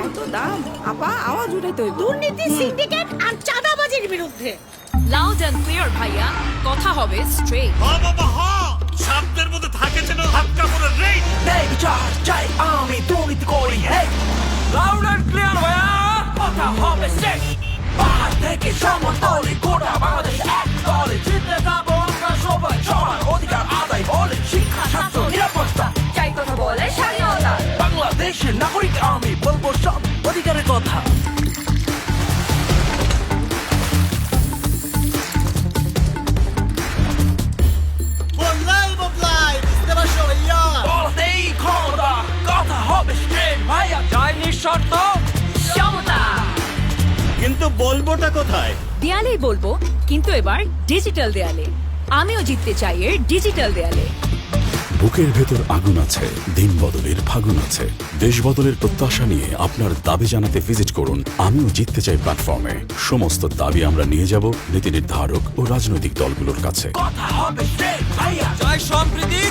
এত দাম আপা আওয়াজ উঠাইতে হইব। দুর্নীতি, সিন্ডিকেট আর চাঁদাবাজির বিরুদ্ধে। লাউড অ্যান্ড ক্লিয়ার ভাইয়া, কথা হবে স্ট্রেট। বাবা শব্দের মধ্যে থাকে যেন হাক্কা করে রেট নেই বিচার চাই আমি দুর্নীতি করি হেই লাউড অ্যান্ড ক্লিয়ার ভাইয়া কথা হবে শেষ বাহার থেকে সমতলে গোটা বাংলাদেশ এক দলে জিতে যাবো আমরা সবাই সমান অধিকার আদায় বলে শিক্ষা স্বাস্থ্য নিরাপত্তা চাই কথা বলে স্বাধীনতা। বাংলাদেশের নাগরিক আমি বলবো সব অধিকারের কথা বদলাই বুঝতে পারছো ভাইয়া বলতেই ক্ষমতা কথা হবে স্ট্রেট ভাইয়া চাইনি শর্ত সমতা। কিন্তু বলবোটা কোথায়? দেয়ালেই বলবো, কিন্তু এবার ডিজিটাল দেয়ালে। আমিও জিততে চাই এর ডিজিটাল দেয়ালে। বুকের ভেতর আগুন আছে, দিন বদলের ফাগুন আছে। দেশ বদলের প্রত্যাশা নিয়ে আপনার দাবি জানাতে ভিজিট করুন আমিও জিততে চাই প্ল্যাটফর্মে। সমস্ত দাবি আমরা নিয়ে যাব নীতি নির্ধারক ও রাজনৈতিক দলগুলোর কাছে। কথা হবে স্ট্রেট ভাইয়া জয় সম্প্রীতি